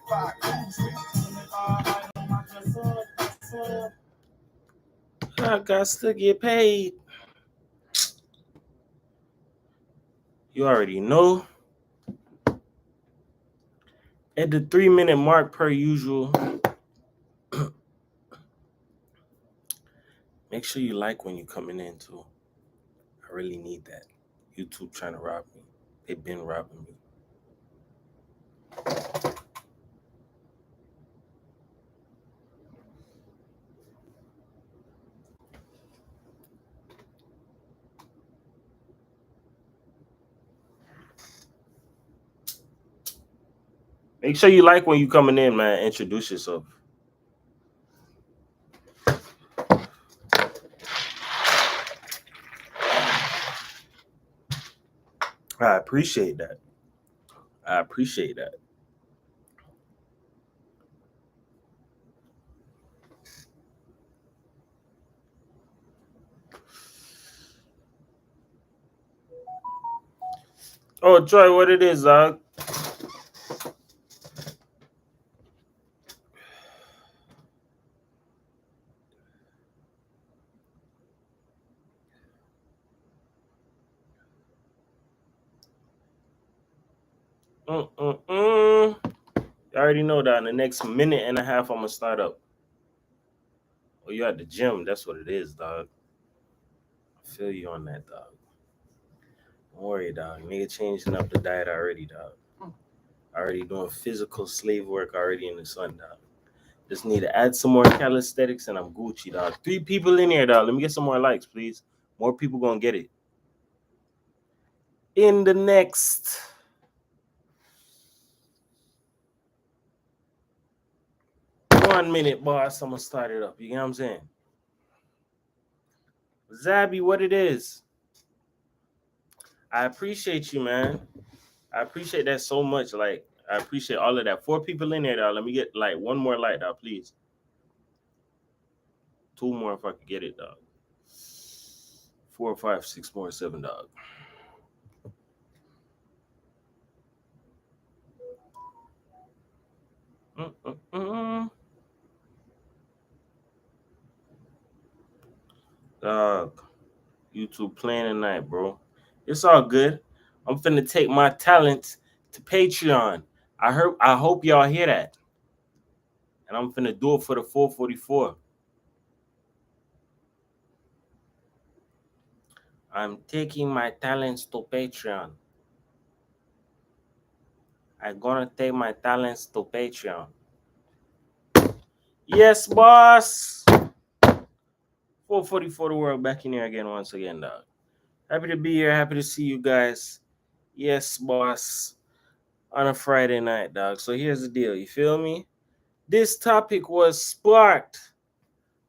I got to get paid. You already know. At the 3-minute mark, per usual, make sure you like when you're coming in too. I really need that. YouTube trying to rob me. They've been robbing me. Make sure you like when you coming in, man. Introduce yourself. I appreciate that. I appreciate that. Oh, Troy, what it is, dog? You already know that in the next minute and a half, I'm gonna start up. Oh, you at the gym? That's what it is, dog. I feel you on that, dog. Don't worry, dog. Nigga changing up the diet already, dog. Already doing physical slave work already in the sun, dog. Just need to add some more calisthenics and I'm Gucci, dog. 3 people in here, dog. Let me get some more likes, please. More people gonna get it. In the next 1 minute, boss, I'm gonna start it up. You know what I'm saying? Zabby, what it is? I appreciate you, man. I appreciate that so much. Like, I appreciate all of that. 4 people in there, dog. Let me get like 1 more light, dog, please. 2 more if I could get it, dog. 4, 5, 6 more, 7, dog. Dog, YouTube playing tonight, bro. It's all good. I'm finna take my talents to Patreon. I hope y'all hear that. And I'm finna do it for the 444. I'm taking my talents to Patreon. I'm gonna take my talents to Patreon. Yes, boss. 444 the world back in here again once again, dog. Happy to be here. Happy to see you guys. Yes, boss. On a Friday night, dog. So here's the deal. You feel me? This topic was sparked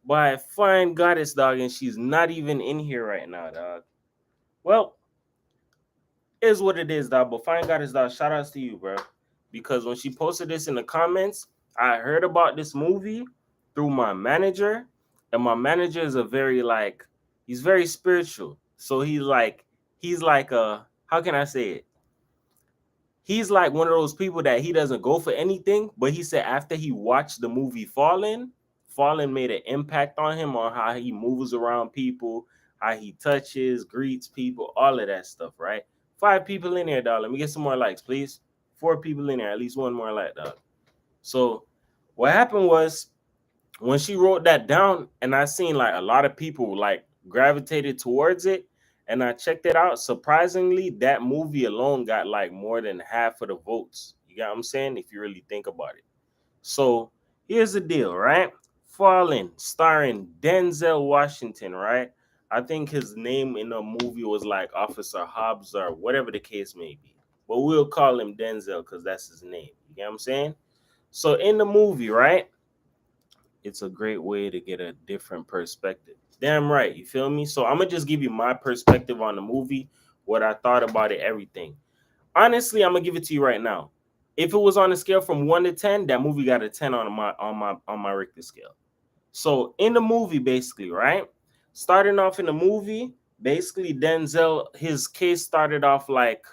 by a fine goddess, dog, and she's not even in here right now, dog. Well, is what it is, dog. But fine goddess, dog, shout outs to you, bro. Because when she posted this in the comments, I heard about this movie through my manager, and my manager is a very he's very spiritual. So he's like how can I say it? He's like one of those people that he doesn't go for anything, but he said after he watched the movie Fallen made an impact on him on how he moves around people, how he touches, greets people, all of that stuff, right? 5 people in there, dog. Let me get some more likes, please. 4 people in there, at least 1 more like, dog. So what happened was when she wrote that down, and I seen like a lot of people like gravitated towards it, and I checked it out. Surprisingly, that movie alone got like more than half of the votes. You got what I'm saying? If you really think about it. So here's the deal, right? Fallen, starring Denzel Washington, right? I think his name in the movie was like Officer Hobbs or whatever the case may be. But we'll call him Denzel because that's his name. You get what I'm saying? So in the movie, right? It's a great way to get a different perspective. Damn right, you feel me? So I'm gonna just give you my perspective on the movie, what I thought about it, everything. Honestly, I'm gonna give it to you right now. If it was on a scale from 1 to 10, that movie got a 10 on my Richter scale. So in the movie, basically, right? Starting off in the movie, basically Denzel, his case started off like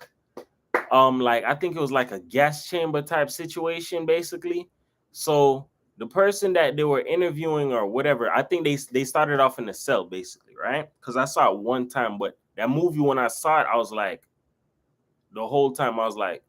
like I think it was like a gas chamber type situation, basically. So the person that they were interviewing or whatever, I think they started off in the cell, basically, right? Because I saw it one time, but that movie, when I saw it, I was like, the whole time I was like,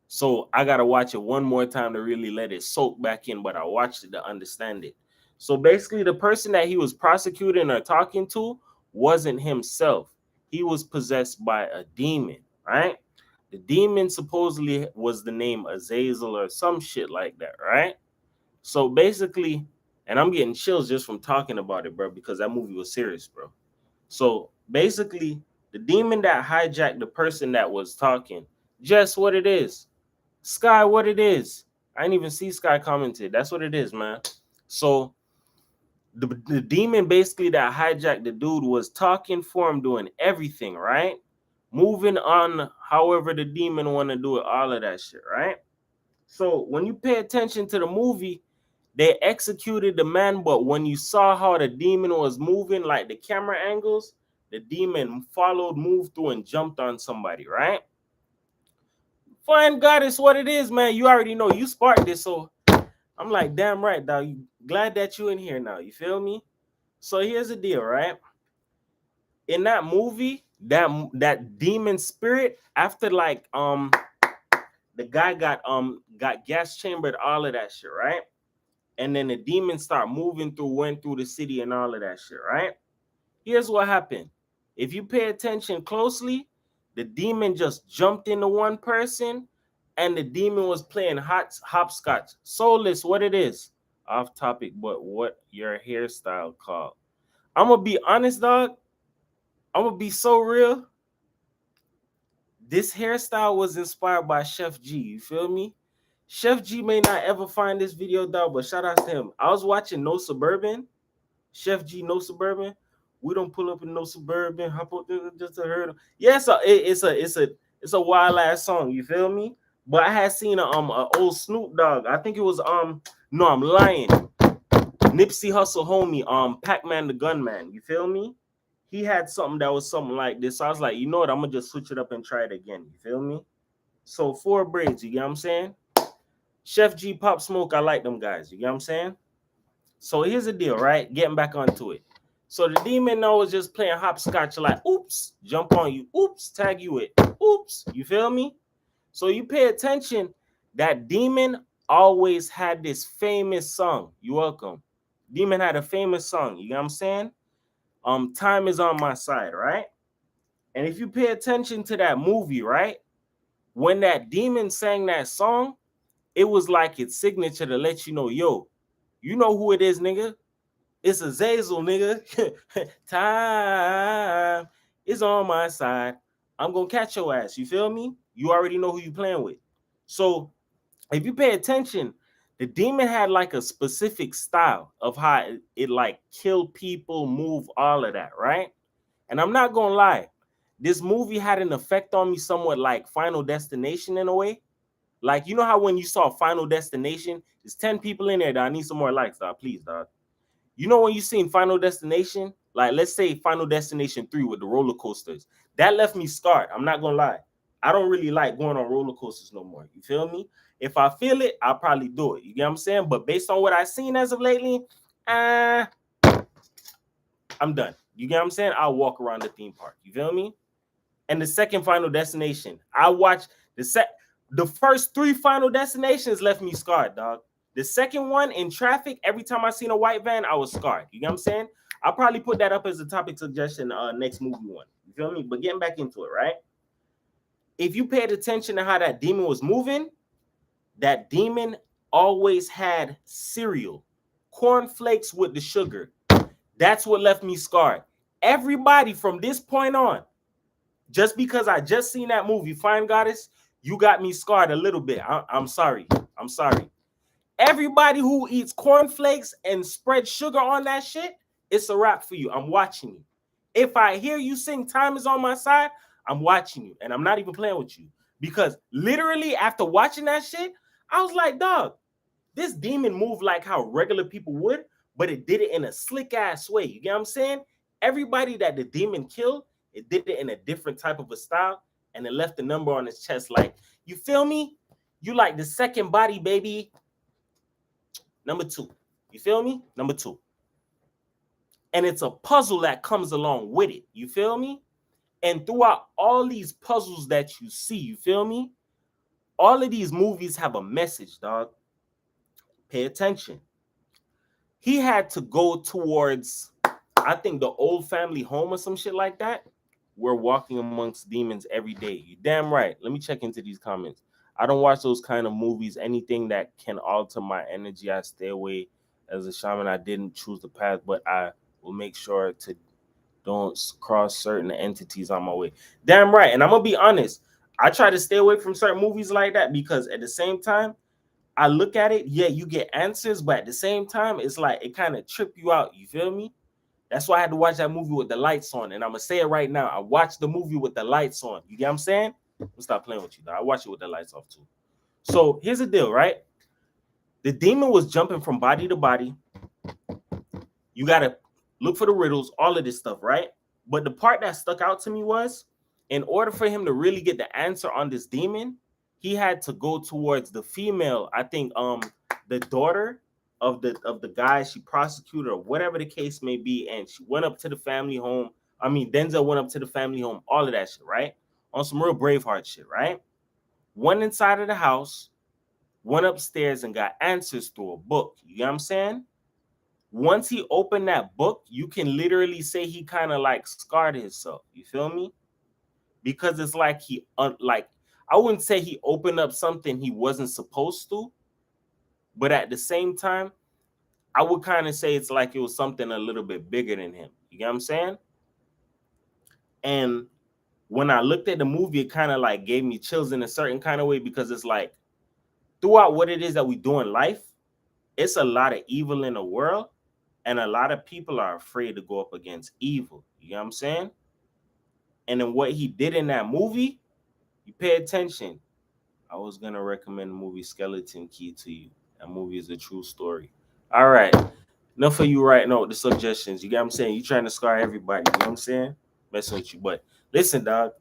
so I gotta watch it one more time to really let it soak back in. But I watched it to understand it. So basically, the person that he was prosecuting or talking to wasn't himself. He was possessed by a demon, right? The demon supposedly was the name Azazel or some shit like that, right? So basically, and I'm getting chills just from talking about it, bro, because that movie was serious, bro. So basically, the demon that hijacked the person that was talking, just what it is. Sky, what it is. I didn't even see Sky commented. That's what it is, man. So the demon basically that hijacked the dude was talking for him, doing everything, right? Moving on however the demon want to do it, all of that shit, right? So when you pay attention to the movie, they executed the man, but when you saw how the demon was moving, like the camera angles, the demon followed, moved through, and jumped on somebody, right? Fine God, it's what it is, man. You already know you sparked this, so I'm like, damn right, dog. You glad that you in here now. You feel me? So here's the deal, right? In that movie, that demon spirit, after like the guy got gas chambered, all of that shit, right? And then the demons start moving through, went through the city and all of that shit, right? Here's what happened. If you pay attention closely, the demon just jumped into one person and the demon was playing hopscotch. Soulless, what it is. Off topic, but what your hairstyle called. I'm gonna be honest, dog. I'm gonna be so real. This hairstyle was inspired by Chef G. You feel me? Chef G may not ever find this video, dog, but shout out to him. I was watching No Suburban. Chef G, No Suburban. We don't pull up in No Suburban. Hop up just to hear them. Yeah, it's a wild ass song. You feel me? But I had seen a old Snoop Dogg. I think it was no, I'm lying. Nipsey Hussle homie, Pac-Man the Gunman. You feel me? He had something that was something like this. So I was like, you know what? I'm gonna just switch it up and try it again. You feel me? So 4 braids, you get what I'm saying? Chef G, Pop Smoke, I like them guys. You get what I'm saying? So here's the deal, right? Getting back onto it. So the demon now was just playing hopscotch, like, oops, jump on you, oops, tag you it, oops, you feel me? So you pay attention, that demon always had this famous song. You're welcome. Demon had a famous song, you know what I'm saying? Time is on my side, right? And if you pay attention to that movie, right? When that demon sang that song, it was like its signature to let you know, yo, you know who it is, nigga. It's Azazel, nigga. Time is on my side. I'm gonna catch your ass. You feel me? You already know who you playing with. So if you pay attention, the demon had like a specific style of how it like kill people, move, all of that, right? And I'm not gonna lie, this movie had an effect on me somewhat like Final Destination in a way. Like, you know how when you saw Final Destination, there's 10 people in there, dog. I need some more likes, dog. Please, dog. You know when you seen Final Destination, like let's say Final Destination 3 with the roller coasters, that left me scarred. I'm not gonna lie. I don't really like going on roller coasters no more. You feel me? If I feel it, I'll probably do it. You get what I'm saying? But based on what I've seen as of lately, I'm done. You get what I'm saying? I'll walk around the theme park. You feel me? And the second Final Destination, I watched the first 3 Final Destinations left me scarred, dog. The second one in traffic, every time I seen a white van, I was scarred. You get what I'm saying? I'll probably put that up as a topic suggestion next movie one. You feel me? But getting back into it, right? If you paid attention to how that demon was moving, that demon always had cereal, cornflakes with the sugar. That's what left me scarred. Everybody from this point on, just because I just seen that movie, Fine Goddess, you got me scarred a little bit. I'm sorry. I'm sorry. Everybody who eats cornflakes and spread sugar on that shit, it's a wrap for you. I'm watching you. If I hear you sing Time is on my side, I'm watching you. And I'm not even playing with you. Because literally after watching that shit, I was like, dog, this demon moved like how regular people would, but it did it in a slick ass way. You get what I'm saying? Everybody that the demon killed, it did it in a different type of a style. and it left a number on his chest. Like, you feel me? You like the second body, baby. Number 2. You feel me? Number 2. And it's a puzzle that comes along with it. You feel me? And throughout all these puzzles that you see, you feel me? All of these movies have a message, dog. Pay attention. He had to go towards, I think, the old family home or some shit like that. We're walking amongst demons every day. You damn right. Let me check into these comments. I don't watch those kind of movies. Anything that can alter my energy, I stay away. As a shaman, I didn't choose the path, but I will make sure to don't cross certain entities on my way. Damn right. And I'm going to be honest. I try to stay away from certain movies like that because at the same time, I look at it, yeah, you get answers, but at the same time, it's like it kind of trip you out. You feel me? That's why I had to watch that movie with the lights on. And I'm going to say it right now. I watched the movie with the lights on. You get what I'm saying? I'm gonna stop playing with you, though. I watch it with the lights off, too. So here's the deal, right? The demon was jumping from body to body. You got to look for the riddles, all of this stuff, right? But the part that stuck out to me was, in order for him to really get the answer on this demon, he had to go towards the female, I think, the daughter of the guy she prosecuted or whatever the case may be, and she went up to the family home. I mean, Denzel went up to the family home, all of that shit, right? On some real Braveheart shit, right? One inside of the house, went upstairs and got answers through a book. You know what I'm saying? Once he opened that book, you can literally say he kind of like scarred himself. You feel me? Because it's like like, I wouldn't say he opened up something he wasn't supposed to, but at the same time, I would kind of say it's like it was something a little bit bigger than him. You get what I'm saying? And when I looked at the movie, it kind of like gave me chills in a certain kind of way because it's like throughout what it is that we do in life, it's a lot of evil in the world, and a lot of people are afraid to go up against evil. You know what I'm saying? And then what he did in that movie, you pay attention. I was going to recommend the movie Skeleton Key to you. That movie is a true story. All right. Enough of you writing out the suggestions. You get what I'm saying? You trying to scar everybody. You know what I'm saying? Messing with you. But listen, dog.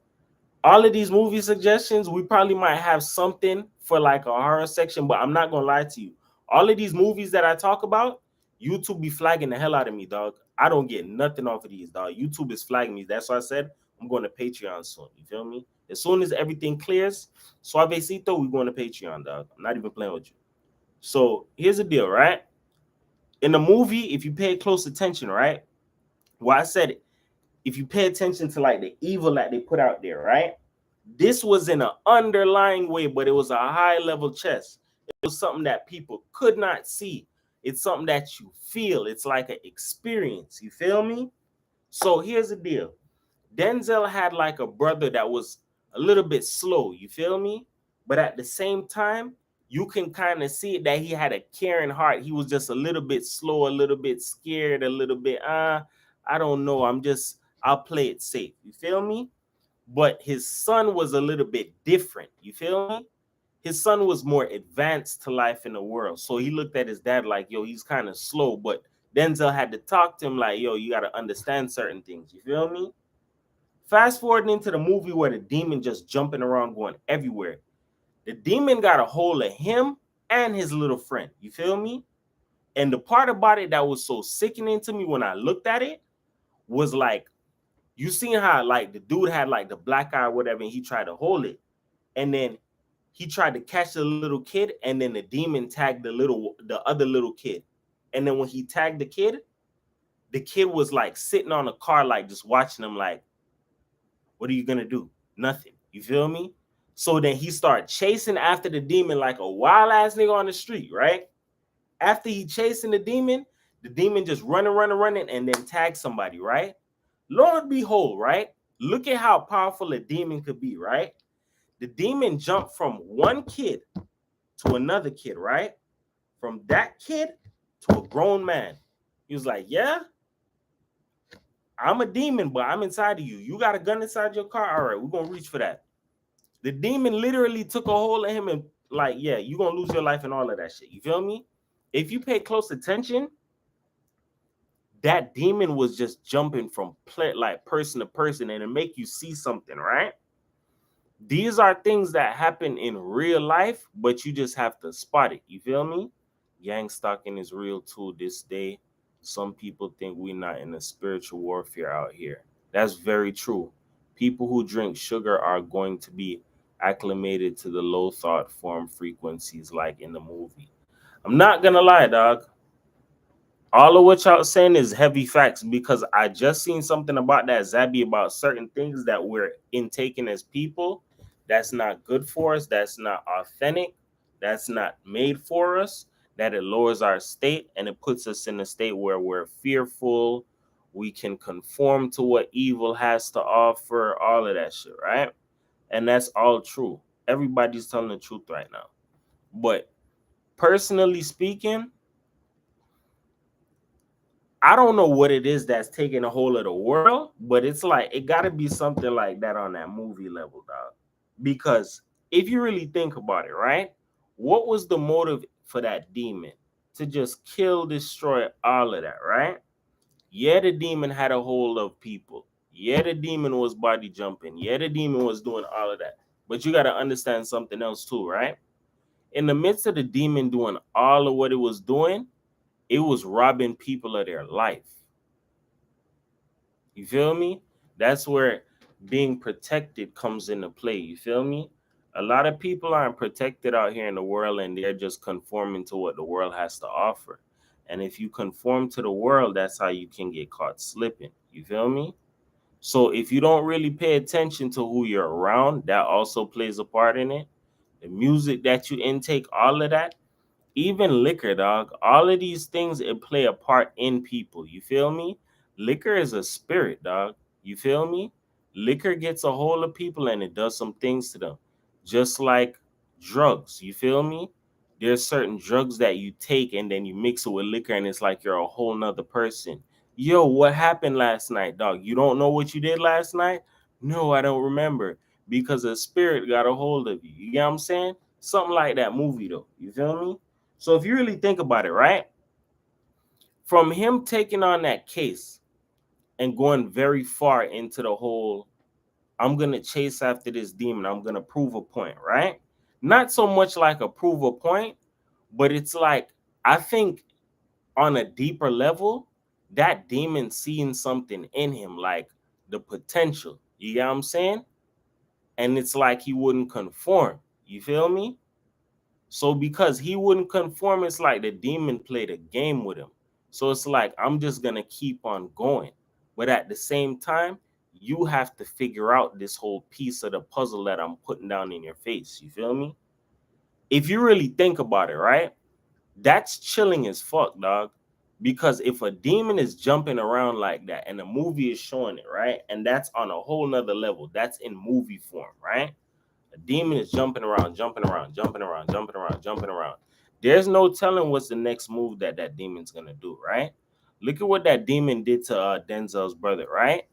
All of these movie suggestions, we probably might have something for like a horror section, but I'm not going to lie to you. All of these movies that I talk about, YouTube be flagging the hell out of me, dog. I don't get nothing off of these, dog. YouTube is flagging me. That's why I said I'm going to Patreon soon. You feel me? As soon as everything clears, suavecito, we're going to Patreon, dog. I'm not even playing with you. So here's the deal, right? In the movie, if you pay close attention, right? Well, I said it. If you pay attention to like the evil that they put out there, right? This was in an underlying way, but it was a high level chess. It was something that people could not see. It's something that you feel. It's like an experience. You feel me? So here's the deal. Denzel had like a brother that was a little bit slow. You feel me? But at the same time, you can kind of see that he had a caring heart. He was just a little bit slow, a little bit scared, a little bit, I don't know. I'll play it safe. You feel me? But his son was a little bit different. You feel me? His son was more advanced to life in the world. So he looked at his dad like, yo, he's kind of slow. But Denzel had to talk to him like, yo, you got to understand certain things. You feel me? Fast forwarding into the movie where the demon just jumping around going everywhere. The demon got a hold of him and his little friend. You feel me? And the part about it that was so sickening to me when I looked at it was like, you seen how like the dude had like the black eye or whatever, and he tried to hold it. And then he tried to catch the little kid, and then the demon tagged the other little kid. And then when he tagged the kid was like sitting on a car, like just watching him like, what are you gonna do? Nothing. You feel me? So then he started chasing after the demon like a wild ass nigga on the street, right? After he chasing the demon just running, and then tag somebody, right? Lo and behold, right? Look at how powerful a demon could be, right? The demon jumped from one kid to another kid, right? From that kid to a grown man. He was like, yeah, I'm a demon, but I'm inside of you. You got a gun inside your car? All right, we're going to reach for that. The demon literally took a hold of him and like, yeah, you're going to lose your life and all of that shit. You feel me? If you pay close attention, that demon was just jumping from like person to person, and it make you see something, right? These are things that happen in real life, but you just have to spot it. You feel me? Gang stalking is real too this day. Some people think we're not in a spiritual warfare out here. That's very true. People who drink sugar are going to be acclimated to the low thought form frequencies like in the movie. I'm not gonna lie, dog. All of what y'all saying is heavy facts because I just seen something about that Zabby about certain things that we're intaking as people. That's not good for us. That's not authentic. That's not made for us. That it lowers our state and it puts us in a state where we're fearful. We can conform to what evil has to offer, all of that shit, right? And that's all true. Everybody's telling the truth right now. But personally speaking, I don't know what it is that's taking a hold of the world, but it's like it got to be something like that on that movie level, dog. Because if you really think about it, right? What was the motive for that demon to just kill, destroy all of that, right? Yeah, the demon had a hold of people. Yeah, the demon was body jumping. Yeah, the demon was doing all of that. But you got to understand something else too, right? In the midst of the demon doing all of what it was doing, it was robbing people of their life. You feel me? That's where being protected comes into play. You feel me? A lot of people aren't protected out here in the world and they're just conforming to what the world has to offer. And if you conform to the world, that's how you can get caught slipping. You feel me? So if you don't really pay attention to who you're around, that also plays a part in it. The music that you intake, all of that, even liquor, dog. All of these things it play a part in people. You feel me? Liquor is a spirit, dog. You feel me? Liquor gets a hold of people and it does some things to them. Just like drugs. You feel me? There's certain drugs that you take and then you mix it with liquor and it's like you're a whole nother person. Yo, what happened last night, dog? You don't know what you did last night? No, I don't remember. Because a spirit got a hold of you. You get what I'm saying? Something like that movie though. You feel me? So if you really think about it, right? From him taking on that case and going very far into the whole, I'm going to chase after this demon, I'm going to prove a point, right? Not so much like a prove a point, but it's like, I think on a deeper level, that demon seeing something in him, like the potential. You get what I'm saying? And it's like he wouldn't conform. You feel me? So because he wouldn't conform, it's like the demon played a game with him. So it's like I'm just gonna keep on going. But at the same time, you have to figure out this whole piece of the puzzle that I'm putting down in your face. You feel me? If you really think about it, right? That's chilling as fuck, dog. Because if a demon is jumping around like that and the movie is showing it, right? And that's on a whole nother level. That's in movie form, right? A demon is jumping around, jumping around, jumping around, jumping around, jumping around. There's no telling what's the next move that that demon's gonna do, right? Look at what that demon did to Denzel's brother, right?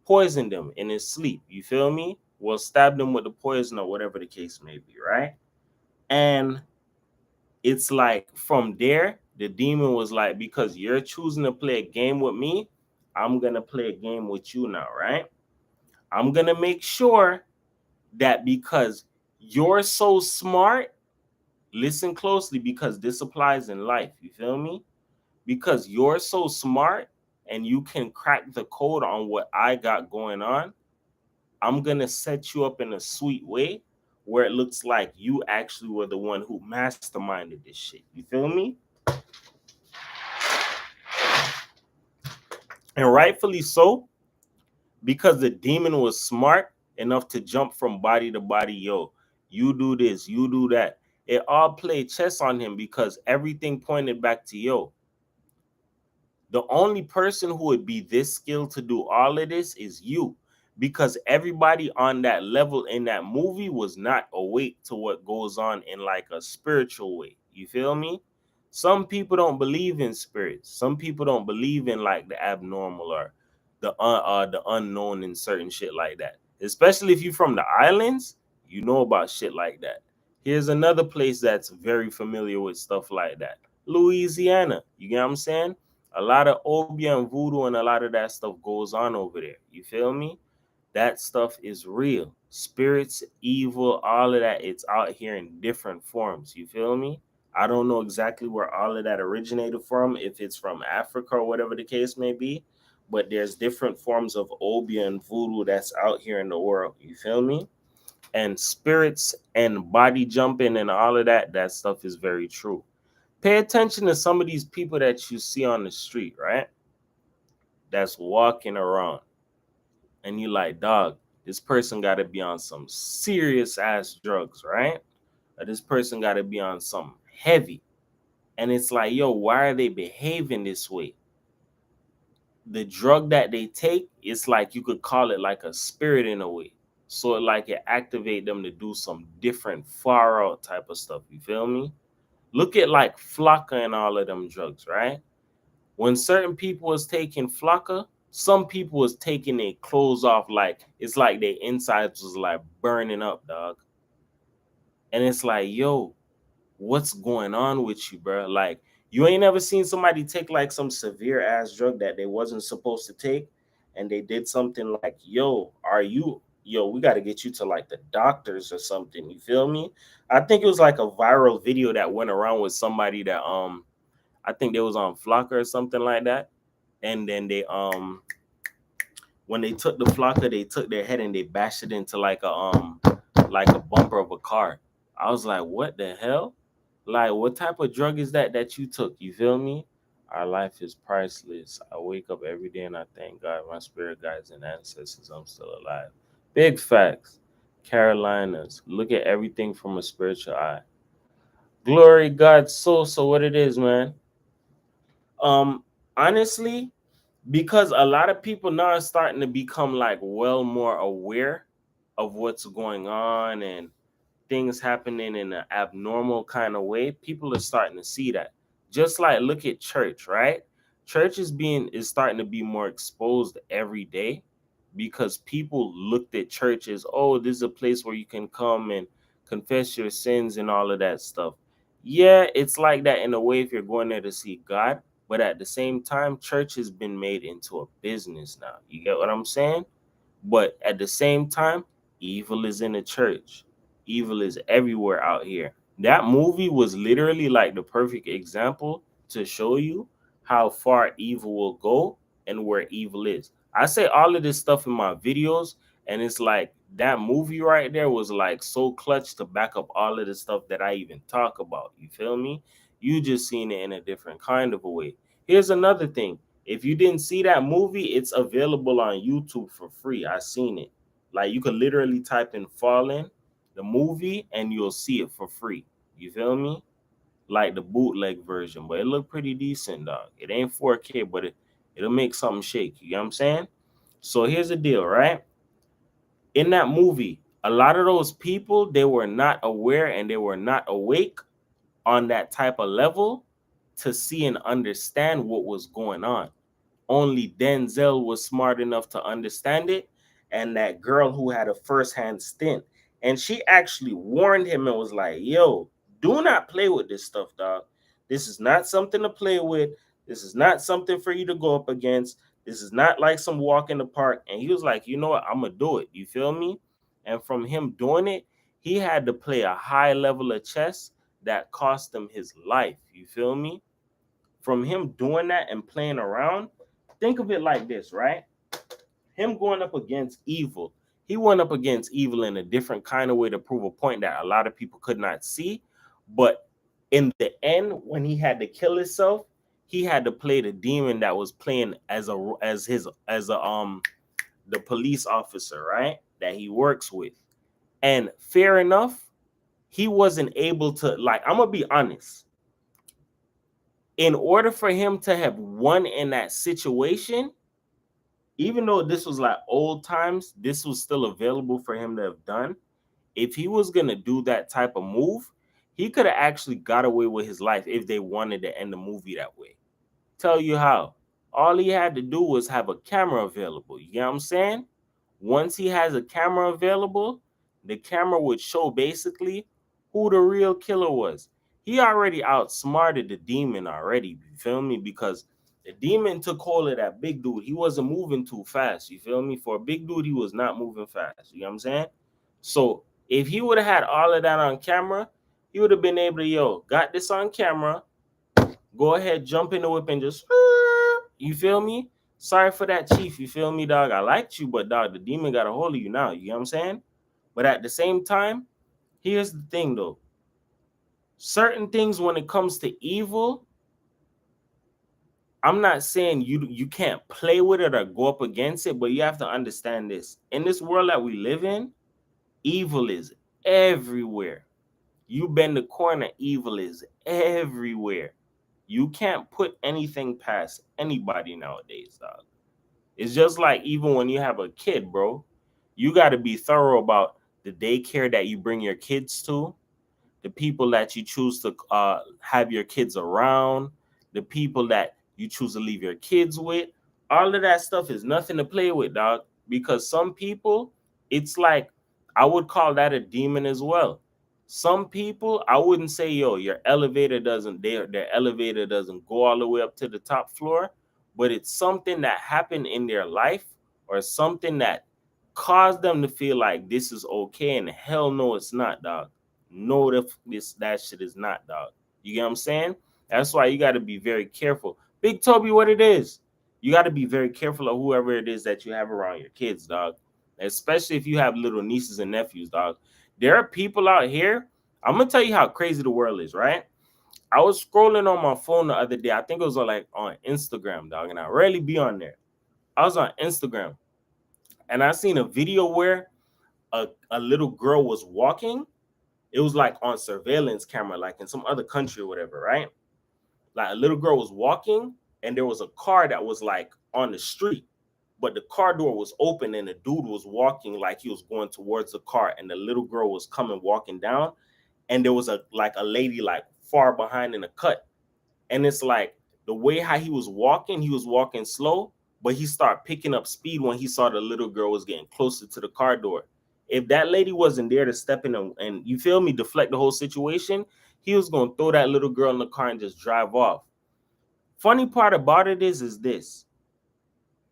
Poisoned him in his sleep. You feel me? Well, stabbed him with the poison or whatever the case may be, right? And it's like from there, the demon was like, because you're choosing to play a game with me, I'm gonna play a game with you now, right? I'm gonna make sure that because you're so smart, listen closely because this applies in life. You feel me? Because you're so smart and you can crack the code on what I got going on, I'm going to set you up in a sweet way where it looks like you actually were the one who masterminded this shit. You feel me? And rightfully so, because the demon was smart enough to jump from body to body. Yo, you do this, you do that. It all played chess on him because everything pointed back to yo. The only person who would be this skilled to do all of this is you, because everybody on that level in that movie was not awake to what goes on in like a spiritual way. You feel me? Some people don't believe in spirits. Some people don't believe in like the abnormal or the unknown and certain shit like that. Especially if you're from the islands, you know about shit like that. Here's another place that's very familiar with stuff like that. Louisiana. You get what I'm saying? A lot of obeah and voodoo and a lot of that stuff goes on over there. You feel me? That stuff is real. spirits, evil, all of that, it's out here in different forms. You feel me? I don't know exactly where all of that originated from, if it's from Africa or whatever the case may be, but there's different forms of obia and voodoo that's out here in the world. You feel me? And spirits and body jumping and all of that, that stuff is very true. Pay attention to some of these people that you see on the street, right? That's walking around. And you like, dog, this person got to be on some serious ass drugs, right? Or this person got to be on some heavy. And it's like, yo, why are they behaving this way? The drug that they take, it's like you could call it like a spirit in a way. So like it activate them to do some different far out type of stuff. You feel me? Look at like Flocka and all of them drugs, right? When certain people was taking Flocka, some people was taking their clothes off, like it's like their insides was like burning up, dog. And it's like, yo, what's going on with you, bro? Like, you ain't never seen somebody take like some severe ass drug that they wasn't supposed to take, and they did something like, yo, we got to get you to like the doctors or something. You feel me? I think it was like a viral video that went around with somebody that I think they was on Flocka or something like that, and then they when they took the Flocka, they took their head and they bashed it into like a bumper of a car. I was like, what the hell? Like, what type of drug is that you took? You feel me? Our life is priceless. I wake up every day and I thank God, my spirit guides and ancestors, I'm still alive. Big facts. Carolinas. Look at everything from a spiritual eye. Glory God so what it is, man. Um, honestly, because a lot of people now are starting to become like well more aware of what's going on and things happening in an abnormal kind of way, people are starting to see that. Just like look at church, right? Church is starting to be more exposed every day because people looked at church as, oh, this is a place where you can come and confess your sins and all of that stuff. Yeah, it's like that in a way if you're going there to see God, but at the same time, church has been made into a business now. You get what I'm saying? But at the same time, evil is in the church. Evil is everywhere out here. That movie was literally like the perfect example to show you how far evil will go and where evil is. I say all of this stuff in my videos, and it's like that movie right there was like so clutch to back up all of the stuff that I even talk about. You feel me? You just seen it in a different kind of a way. Here's another thing. If you didn't see that movie, it's available on YouTube for free. I seen it. Like you could literally type in Fallen, the movie, and you'll see it for free. You feel me? Like the bootleg version, but it looked pretty decent, dog. It ain't 4K, but it'll make something shake. You know what I'm saying? So here's the deal, right? In that movie, a lot of those people, they were not aware and they were not awake on that type of level to see and understand what was going on. Only Denzel was smart enough to understand it, and that girl who had a first-hand stint. And she actually warned him and was like, yo, do not play with this stuff, dog. This is not something to play with. This is not something for you to go up against. This is not like some walk in the park. And he was like, you know what? I'm going to do it. You feel me? And from him doing it, he had to play a high level of chess that cost him his life. You feel me? From him doing that and playing around, think of it like this, right? Him going up against evil. He went up against evil in a different kind of way to prove a point that a lot of people could not see. But in the end, when he had to kill himself, he had to play the demon that was playing as the police officer, right? That he works with. And fair enough, he wasn't able to, like, I'm gonna be honest. In order for him to have won in that situation, even though this was like old times, this was still available for him to have done. If he was going to do that type of move, he could have actually got away with his life if they wanted to end the movie that way. Tell you how. All he had to do was have a camera available. You know what I'm saying? Once he has a camera available, the camera would show basically who the real killer was. He already outsmarted the demon already, you feel me? Because the demon took hold of that big dude. He wasn't moving too fast, you feel me? For a big dude, he was not moving fast. You know what I'm saying? So if he would have had all of that on camera, he would have been able to, got this on camera. Go ahead, jump in the whip and just, you feel me? Sorry for that, Chief. You feel me, dog? I liked you, but dog, the demon got a hold of you now. You know what I'm saying? But at the same time, here's the thing though. Certain things when it comes to evil, I'm not saying you can't play with it or go up against it, but you have to understand this. In this world that we live in, evil is everywhere. You bend the corner, evil is everywhere. You can't put anything past anybody nowadays, dog. It's just like even when you have a kid, bro, you got to be thorough about the daycare that you bring your kids to, the people that you choose to have your kids around, the people that you choose to leave your kids with. All of that stuff is nothing to play with, dog. Because some people, it's like, I would call that a demon as well. Some people, I wouldn't say, your elevator doesn't, their elevator doesn't go all the way up to the top floor, but it's something that happened in their life or something that caused them to feel like this is okay, and hell no, it's not, dog. No, that shit is not, dog. You get what I'm saying? That's why you got to be very careful. Big Toby, what it is? You got to be very careful of whoever it is that you have around your kids, dog. Especially if you have little nieces and nephews, dog. There are people out here. I'm gonna tell you how crazy the world is, right? I was scrolling on my phone the other day. I think it was on Instagram, dog, and I rarely be on there. I was on Instagram, and I seen a video where a little girl was walking. It was like on surveillance camera, like in some other country or whatever, right? Like a little girl was walking and there was a car that was like on the street, but the car door was open and the dude was walking like he was going towards the car, and the little girl was coming walking down, and there was a lady like far behind in a cut. And it's like the way how he was walking slow, but he started picking up speed when he saw the little girl was getting closer to the car door. If that lady wasn't there to step in and you feel me, deflect the whole situation, he was going to throw that little girl in the car and just drive off. Funny part about it is this: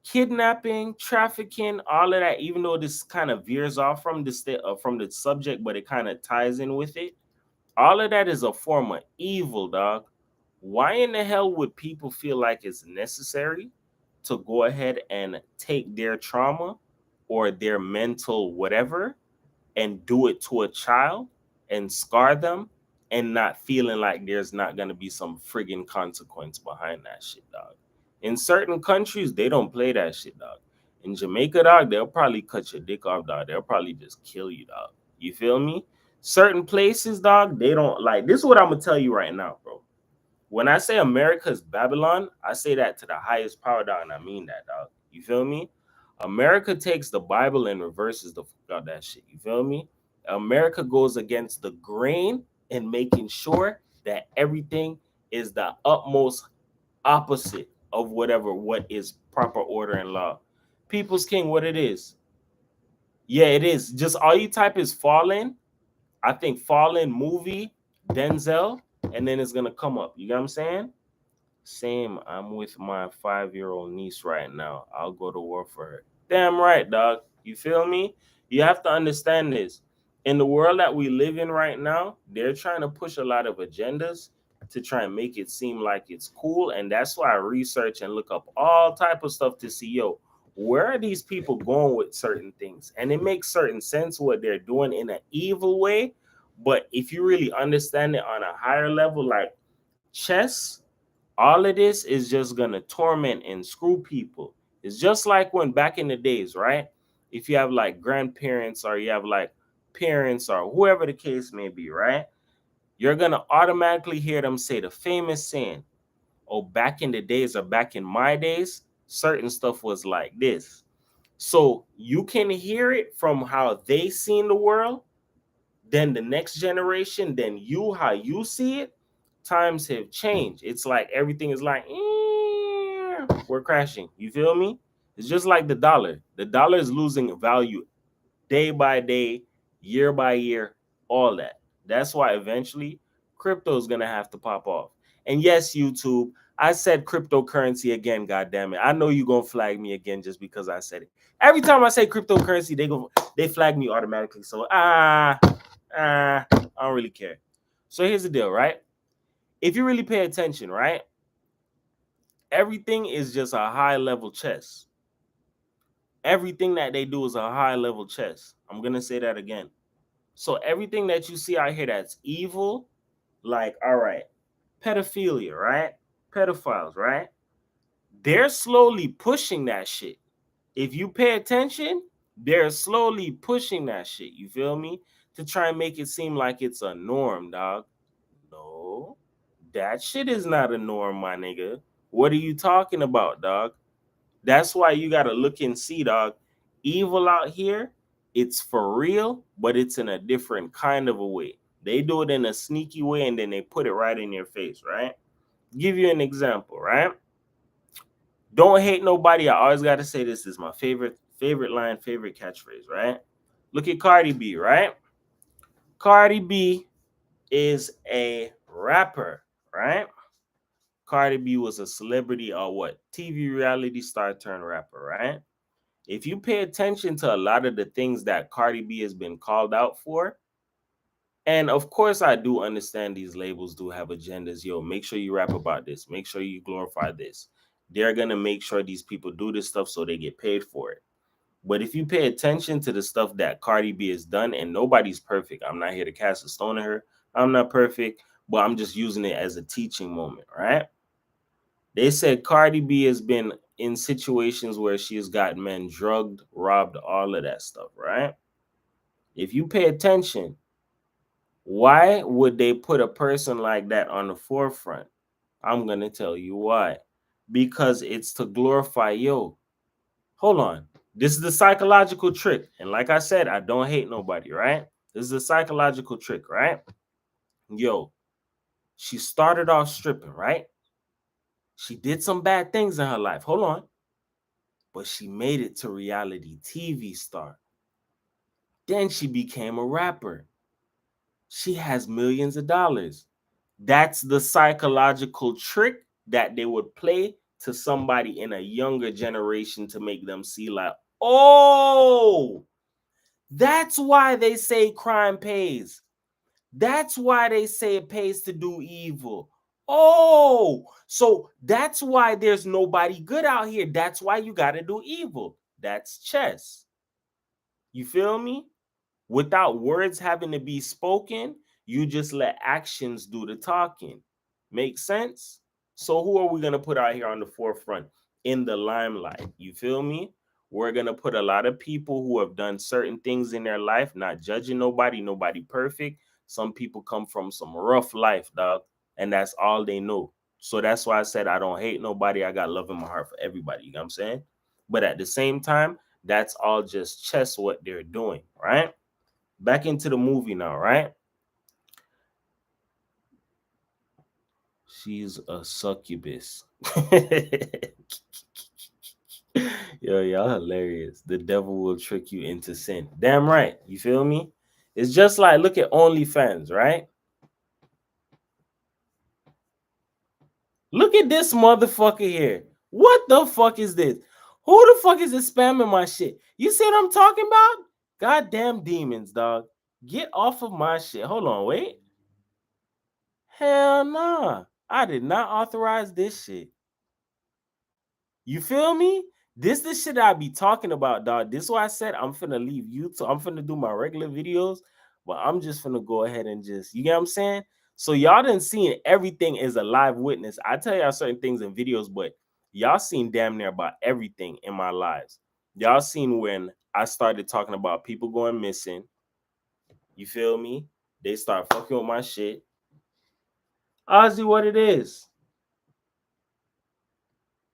kidnapping, trafficking, all of that, even though this kind of veers off from the subject, but it kind of ties in with it. All of that is a form of evil, dog. Why in the hell would people feel like it's necessary to go ahead and take their trauma or their mental whatever and do it to a child and scar them and not feeling like there's not going to be some friggin' consequence behind that shit, dog? In certain countries, they don't play that shit, dog. In Jamaica, dog, they'll probably cut your dick off, dog. They'll probably just kill you, dog. You feel me? Certain places, dog, they don't like this. Is what I'm gonna tell you right now, bro. When I say America's Babylon, I say that to the highest power, dog, and I mean that, dog. You feel me? America takes the Bible and reverses the fuck out that shit. You feel me? America goes against the grain in making sure that everything is the utmost opposite of what is proper order and law. People's King, what it is? Yeah, it is. Just all you type is Fallen. I think Fallen movie, Denzel, and then it's gonna come up. You know what I'm saying? Same. I'm with my 5-year-old niece right now. I'll go to war for her. Damn right, dog. You feel me? You have to understand this. In the world that we live in right now, they're trying to push a lot of agendas to try and make it seem like it's cool. And that's why I research and look up all type of stuff to see, where are these people going with certain things? And it makes certain sense what they're doing in an evil way. But if you really understand it on a higher level, like chess, all of this is just gonna torment and screw people. It's just like when back in the days, right? If you have like grandparents or you have like parents or whoever the case may be, right? You're gonna automatically hear them say the famous saying, "Oh, back in the days or back in my days, certain stuff was like this." So you can hear it from how they seen the world, then the next generation, then you how you see it. Times have changed. It's like everything is like we're crashing. You feel me? It's just like the dollar. The dollar is losing value day by day, year by year, all that. That's why eventually crypto is gonna have to pop off. And yes, YouTube, I said cryptocurrency again. God damn it! I know you're gonna flag me again just because I said it. Every time I say cryptocurrency, they go, they flag me automatically. So I don't really care. So here's the deal, right? If you really pay attention, right? Everything is just a high level chess. Everything that they do is a high level chess. I'm gonna say that again. So everything that you see out here that's evil, like, all right, pedophilia, right? Pedophiles, right? They're slowly pushing that shit. If you pay attention, they're slowly pushing that shit. You feel me? To try and make it seem like it's a norm, dog. No, that shit is not a norm, my nigga. What are you talking about, dog? That's why you gotta look and see, dog. Evil out here, it's for real, but it's in a different kind of a way. They do it in a sneaky way and then they put it right in your face, right? Give you an example, right? Don't hate nobody. I always gotta say this is my favorite line, favorite catchphrase, right? Look at Cardi B, right? Cardi B is a rapper, right? Cardi B was a celebrity or what? TV reality star turned rapper, right? If you pay attention to a lot of the things that Cardi B has been called out for, and of course I do understand these labels do have agendas. Yo, make sure you rap about this. Make sure you glorify this. They're going to make sure these people do this stuff so they get paid for it. But if you pay attention to the stuff that Cardi B has done, and nobody's perfect, I'm not here to cast a stone at her. I'm not perfect, but I'm just using it as a teaching moment, right? They said Cardi B has been in situations where she has got men drugged, robbed, all of that stuff, right? If you pay attention, why would they put a person like that on the forefront? I'm going to tell you why. Because it's to glorify, yo, hold on. This is the psychological trick. And like I said, I don't hate nobody, right? This is a psychological trick, right? Yo, she started off stripping, right? She did some bad things in her life. Hold on. But she made it to reality TV star. Then she became a rapper. She has millions of dollars. That's the psychological trick that they would play to somebody in a younger generation to make them see like, oh, that's why they say crime pays. That's why they say it pays to do evil. Oh, so that's why there's nobody good out here. That's why you got to do evil. That's chess. You feel me? Without words having to be spoken, you just let actions do the talking. Make sense? So who are we going to put out here on the forefront in the limelight? You feel me? We're going to put a lot of people who have done certain things in their life, not judging nobody perfect. Some people come from some rough life, dog, and that's all they know. So that's why I said I don't hate nobody. I got love in my heart for everybody. You know what I'm saying? But at the same time, that's all just chess what they're doing, right? Back into the movie now, right? She's a succubus. Yo, y'all hilarious. The devil will trick you into sin. Damn right. You feel me? It's just like, look at OnlyFans, right? Look at this motherfucker here. What the fuck is this? Who the fuck is this spamming my shit? You see what I'm talking about? Goddamn demons, dog. Get off of my shit. Hold on, wait. Hell nah. I did not authorize this shit. You feel me? This the shit I be talking about, dog. This is why I said I'm finna leave YouTube. I'm finna do my regular videos, but I'm just finna go ahead and just, you get what I'm saying? So y'all done seen everything as a live witness. I tell y'all certain things in videos, but y'all seen damn near about everything in my lives. Y'all seen when I started talking about people going missing. You feel me? They start fucking with my shit. Ozzy, what it is?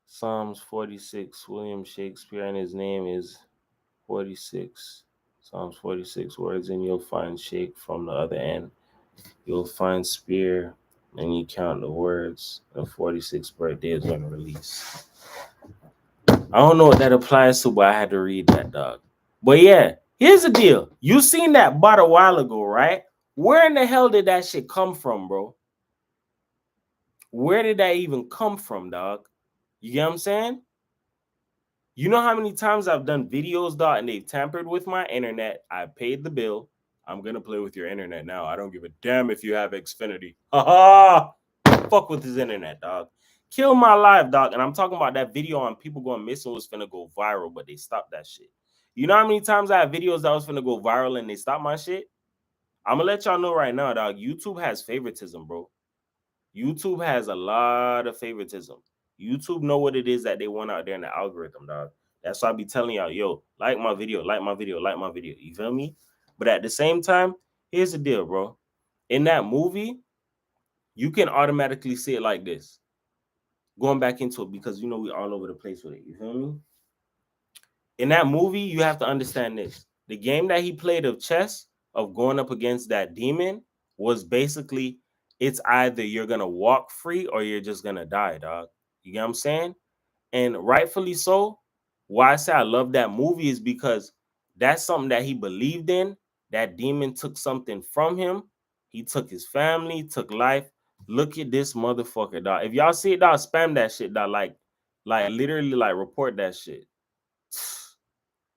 Psalms 46, William Shakespeare, and his name is 46. Psalms 46 words, and you'll find shake from the other end. You'll find spear, and you count the words. The 46th birthday is when release. I don't know what that applies to, but I had to read that, dog. But yeah, here's the deal. You seen that bot a while ago, right? Where in the hell did that shit come from, bro? Where did that even come from, dog? You get what I'm saying? You know how many times I've done videos, dog, and they've tampered with my internet. I paid the bill. I'm gonna play with your internet now. I don't give a damn if you have Xfinity. Ha ha! Fuck with his internet, dog. Kill my life, dog. And I'm talking about that video on people going missing was finna go viral, but they stopped that shit. You know how many times I have videos that was finna go viral and they stopped my shit? I'm gonna let y'all know right now, dog. YouTube has favoritism, bro. YouTube has a lot of favoritism. YouTube know what it is that they want out there in the algorithm, dog. That's why I be telling y'all, yo, like my video, like my video, like my video. You feel me? But at the same time, here's the deal, bro. In that movie, you can automatically see it like this. Going back into it because you know we all over the place with it. You feel me? In that movie, you have to understand this. The game that he played of chess, of going up against that demon, was basically it's either you're gonna walk free or you're just gonna die, dog. You get what I'm saying? And rightfully so. Why I say I love that movie is because that's something that he believed in. That demon took something from him. He took his family, took life. Look at this motherfucker, dog. If y'all see it, dog, spam that shit, dog. Like literally, like report that shit.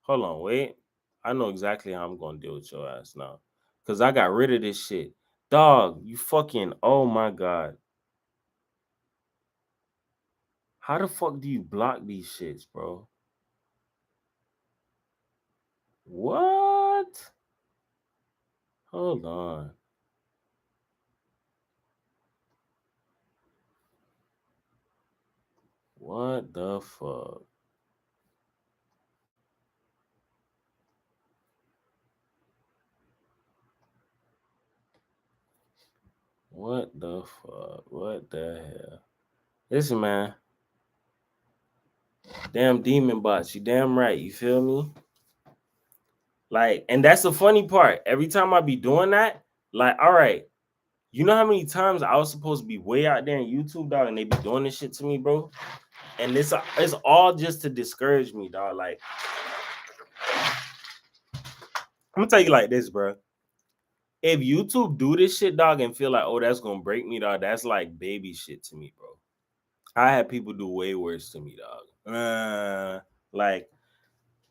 Hold on, wait. I know exactly how I'm gonna deal with your ass now. Cause I got rid of this shit. Dog, you fucking oh my god. How the fuck do you block these shits, bro? What? Hold on. What the fuck? What the fuck? What the hell? Listen, man. Damn demon bots. You damn right. You feel me? Like, and that's the funny part. Every time I be doing that, like, all right, you know how many times I was supposed to be way out there in YouTube, dog, and they be doing this shit to me, bro? And it's all just to discourage me, dog. Like, I'm gonna tell you like this, bro. If YouTube do this shit, dog, and feel like, oh, that's gonna break me, dog, that's like baby shit to me, bro. I had people do way worse to me, dog. Like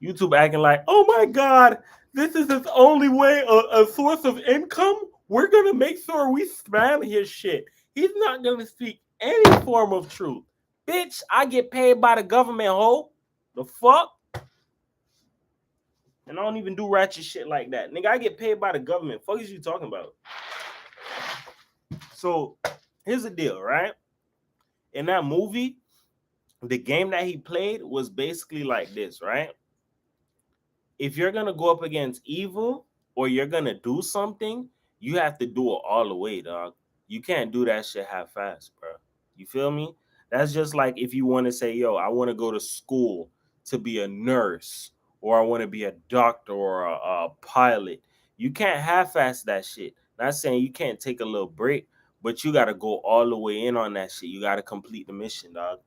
YouTube acting like, oh my god, this is his only way, a source of income. We're gonna make sure we spam his shit. He's not gonna speak any form of truth. Bitch, I get paid by the government, ho. The fuck? And I don't even do ratchet shit like that. Nigga, I get paid by the government. Fuck is you talking about? So here's the deal, right? In that movie, the game that he played was basically like this, right? If you're gonna go up against evil or you're gonna do something, you have to do it all the way, dog. You can't do that shit half-assed, bro. You feel me? That's just like if you want to say, yo, I want to go to school to be a nurse, or I want to be a doctor or a pilot. You can't half-ass that shit. Not saying you can't take a little break, but you gotta go all the way in on that shit. You gotta complete the mission, dog.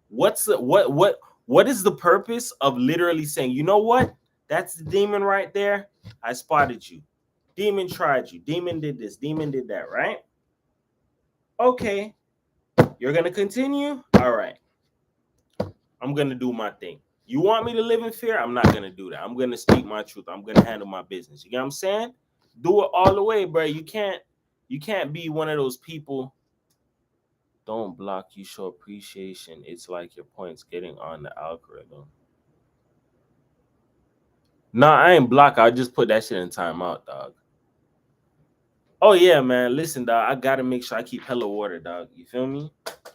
What is the purpose of literally saying, you know what? That's the demon right there. I spotted you. Demon tried you. Demon did this. Demon did that, right? Okay. You're gonna continue? All right. I'm gonna do my thing. You want me to live in fear? I'm not gonna do that. I'm gonna speak my truth. I'm gonna handle my business. You get what I'm saying? Do it all the way, bro. You can't be one of those people. Don't block, you show appreciation. It's like your points getting on the algorithm. Nah, I ain't block. I just put that shit in timeout, dog. Oh yeah, man. Listen, dog. I gotta make sure I keep hella water, dog. You feel me?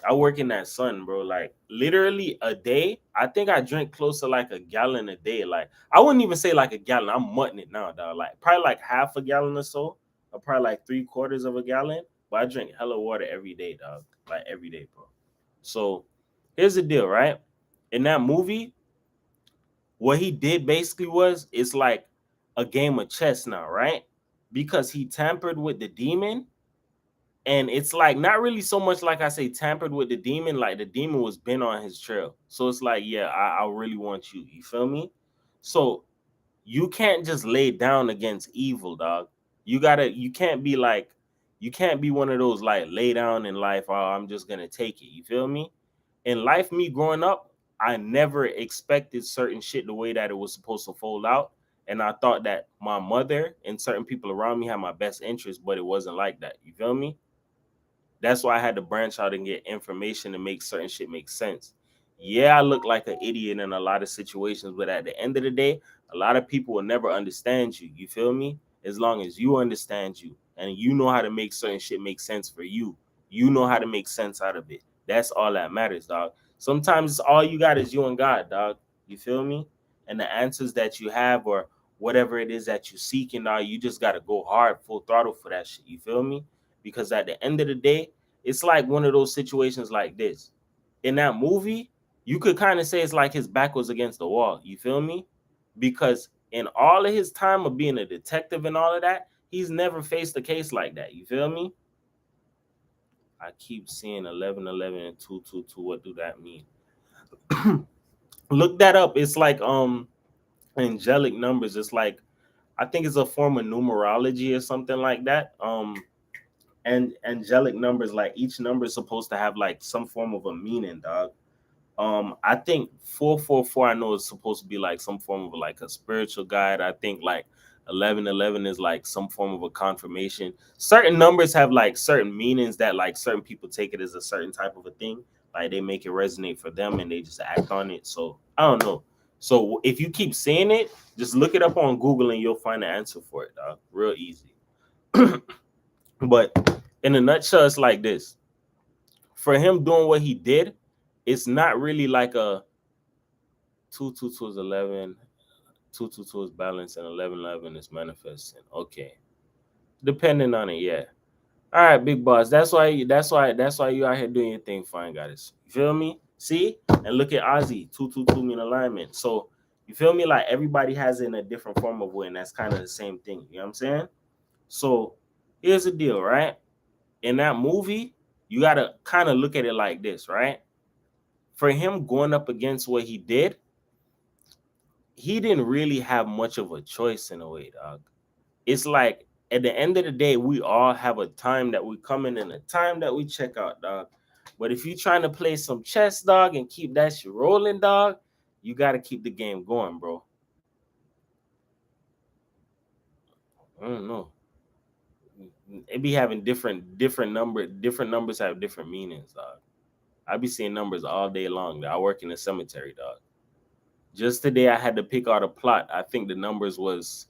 I work in that sun, bro. Like literally a day. I think I drink close to like a gallon a day. Like I wouldn't even say like a gallon. I'm mutting it now, dog. Like probably like half a gallon or so, or probably like 3/4 of a gallon. But I drink hella water every day, dog. Like every day, bro. So here's the deal, right? In that movie, what he did basically was it's like a game of chess now, right? Because he tampered with the demon, and it's like not really so much like I say tampered with the demon, like the demon was been on his trail. So it's like, yeah, I really want you. You feel me? So you can't just lay down against evil, dog. You can't be like, you can't be one of those like lay down in life, oh, I'm just gonna take it. You feel me? In life, me growing up, I never expected certain shit the way that it was supposed to fold out. And I thought that my mother and certain people around me had my best interest, but it wasn't like that. You feel me? That's why I had to branch out and get information to make certain shit make sense. Yeah, I look like an idiot in a lot of situations, but at the end of the day, a lot of people will never understand you. You feel me? As long as you understand you and you know how to make certain shit make sense for you, you know how to make sense out of it. That's all that matters, dog. Sometimes all you got is you and God, dog. You feel me? And the answers that you have or whatever it is that you're seeking, dog, you just got to go hard, full throttle for that shit. You feel me? Because at the end of the day, it's like one of those situations like this. In that movie, you could kind of say it's like his back was against the wall. You feel me? Because in all of his time of being a detective and all of that, he's never faced a case like that. You feel me? I keep seeing 1111 and 222. What do that mean? Look that up. It's like angelic numbers. It's like I think it's a form of numerology or something like that. And angelic numbers, like each number is supposed to have like some form of a meaning, dog. I think 444 I know is supposed to be like some form of like a spiritual guide. I think like 1111 is like some form of a confirmation. Certain numbers have like certain meanings that like certain people take it as a certain type of a thing, like they make it resonate for them and they just act on it. So I don't know. So if you keep saying it, just look it up on Google and you'll find the answer for it, dog. Real easy. But in a nutshell, it's like this. For him doing what he did, it's not really like a 222 is 11, 222 is balance, and 1111 is manifesting. Okay. Depending on it, yeah. All right, big boss. That's why you out here doing your thing, fine, guys. You feel me? See? And look at Ozzy, 222 mean alignment. So you feel me? Like everybody has it in a different form of way, and that's kind of the same thing. You know what I'm saying? So here's the deal, right? In that movie, you gotta kind of look at it like this, right? For him going up against what he did, he didn't really have much of a choice in a way, dog. It's like at the end of the day, we all have a time that we come in and a time that we check out, dog. But if you're trying to play some chess, dog, and keep that shit rolling, dog, you gotta keep the game going, bro. I don't know. It be having different numbers have different meanings, dog. I be seeing numbers all day long. I work in a cemetery, dog. Just today I had to pick out a plot. I think the numbers was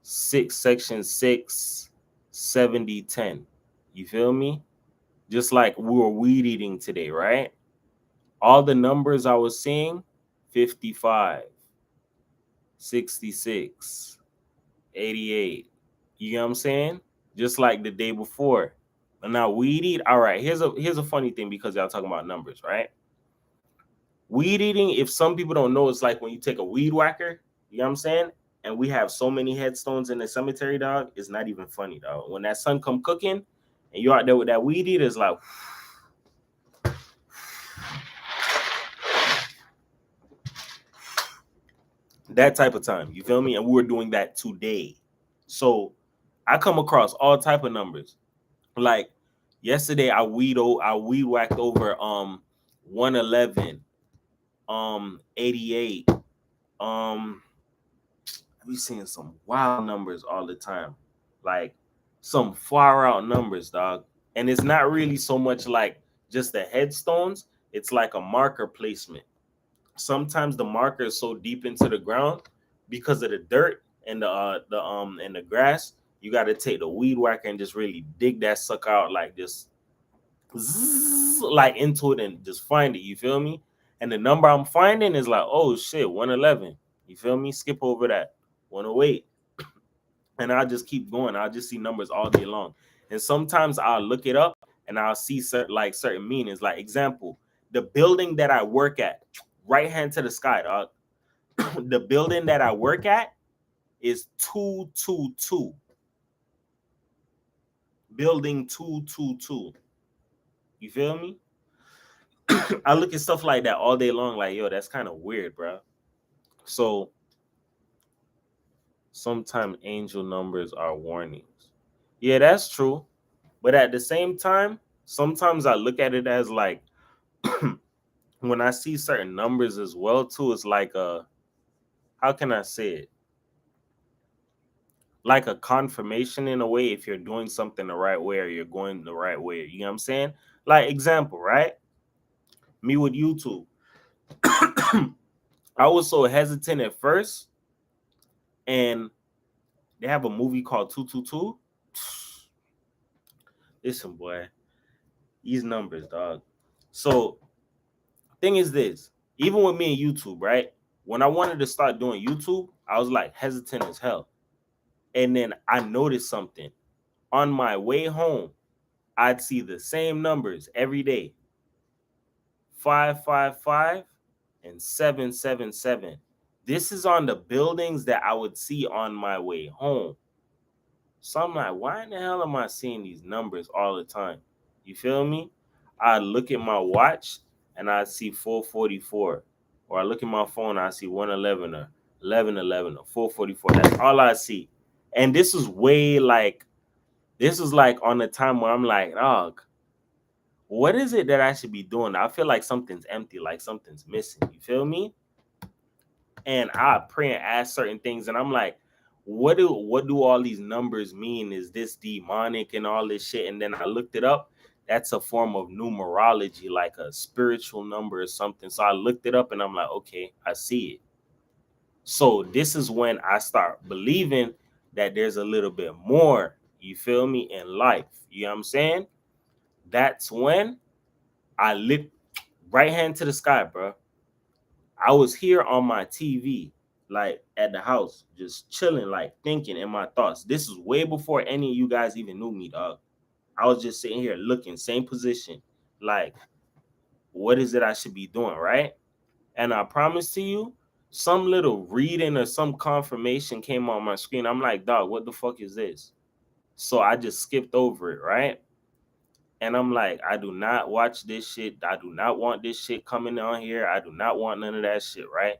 section 6, 70, 10. You feel me? Just like we were weed eating today, right? All the numbers I was seeing 55, 66, 88. You know what I'm saying? Just like the day before. And now weed eat. All right, here's a funny thing because y'all talking about numbers, right? Weed eating, if some people don't know, it's like when you take a weed whacker, you know what I'm saying? And we have so many headstones in the cemetery, dog. It's not even funny, dog. When that sun come cooking and you're out there with that weed eater, it's like that type of time. You feel me? And we were doing that today. So I come across all type of numbers. Like yesterday, I weed whacked over 111, 88. We seeing some wild numbers all the time, like some far out numbers, dog. And it's not really so much like just the headstones. It's like a marker placement. Sometimes the marker is so deep into the ground because of the dirt and the grass. You got to take the weed whacker and just really dig that sucker out, like just like into it and just find it. You feel me? And the number I'm finding is like, oh shit, 111. You feel me? Skip over that 108, and I'll just keep going. I'll just see numbers all day long. And sometimes I'll look it up and I'll see certain meanings. Like example, the building that I work at, right hand to the sky, dog. The building that I work at is 222. Building 222. You feel me? I look at stuff like that all day long, like, yo, that's kind of weird, bro. So sometimes angel numbers are warnings. Yeah, that's true. But at the same time, sometimes I look at it as like when I see certain numbers as well too, it's like how can I say it? Like a confirmation in a way if you're doing something the right way or you're going the right way. You know what I'm saying? Like example, right? Me with YouTube. I was so hesitant at first, and they have a movie called 222. Listen, boy, these numbers, dog. So thing is this, even with me and YouTube, right? When I wanted to start doing YouTube, I was like hesitant as hell. And then I noticed something. On my way home, I'd see the same numbers every day. 555 and 777. This is on the buildings that I would see on my way home. So I'm like, why in the hell am I seeing these numbers all the time? You feel me? I look at my watch and I see 444. Or I look at my phone and I see 111 or 1111 or 444. That's all I see. And this is like on the time where I'm like, oh, what is it that I should be doing? I feel like something's empty, like something's missing. You feel me? And I pray and ask certain things, and I'm like, what do all these numbers mean? Is this demonic and all this shit? And then I looked it up. That's a form of numerology, like a spiritual number or something. So I looked it up and I'm like, okay, I see it. So this is when I start believing that there's a little bit more, you feel me, in life. You know what I'm saying? That's when I lit right hand to the sky, bro. I was here on my TV, like at the house, just chilling, like thinking in my thoughts. This is way before any of you guys even knew me, dog. I was just sitting here looking, same position, like, what is it I should be doing, right? And I promise to you, some little reading or some confirmation came on my screen. I'm like, dog, what the fuck is this? So I just skipped over it, right? And I'm like, I do not watch this shit. I do not want this shit coming on here. I do not want none of that shit, right?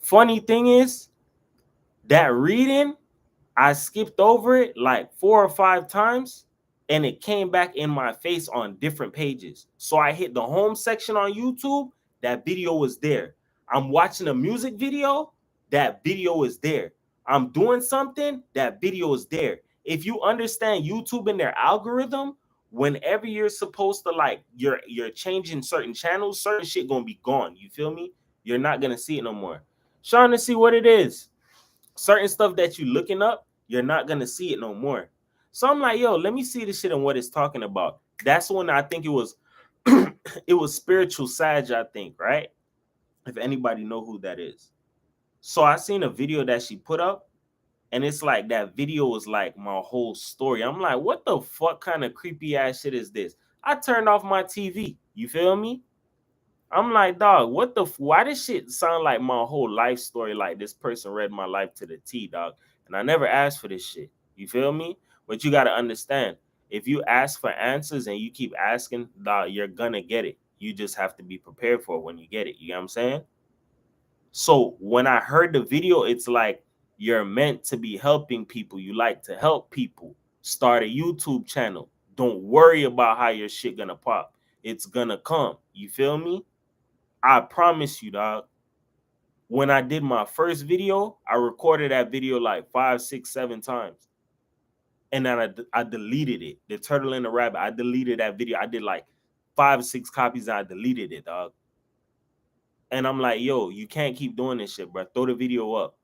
Funny thing is, that reading, I skipped over it like 4 or 5 times and it came back in my face on different pages. So I hit the home section on YouTube, that video was there. I'm watching a music video, that video is there. I'm doing something, that video is there. If you understand YouTube and their algorithm, whenever you're supposed to like you're changing certain channels, certain shit gonna be gone. You feel me? You're not gonna see it no more. Trying to see what it is. Certain stuff that you looking up, you're not gonna see it no more. So I'm like, yo, let me see this shit and what it's talking about. That's when I think it was it was spiritual Sag, I think, right? If anybody know who that is. So I seen a video that she put up, and it's like that video was like my whole story. I'm like, what the fuck kind of creepy ass shit is this? I turned off my TV. You feel me? I'm like, dog, what the? Why this shit sound like my whole life story? Like this person read my life to the T, dog. And I never asked for this shit. You feel me? But you gotta understand, if you ask for answers and you keep asking, dog, you're gonna get it. You just have to be prepared for it when you get it. You know what I'm saying? So when I heard the video, it's like you're meant to be helping people. You like to help people. Start a YouTube channel. Don't worry about how your shit gonna pop. It's gonna come. You feel me? I promise you, dog. When I did my first video, I recorded that video like 5, 6, 7 times. And then I deleted it. The turtle and the rabbit. I deleted that video. I did like 5 or 6 copies and I deleted it, dog. And I'm like, yo, you can't keep doing this shit, bro. Throw the video up.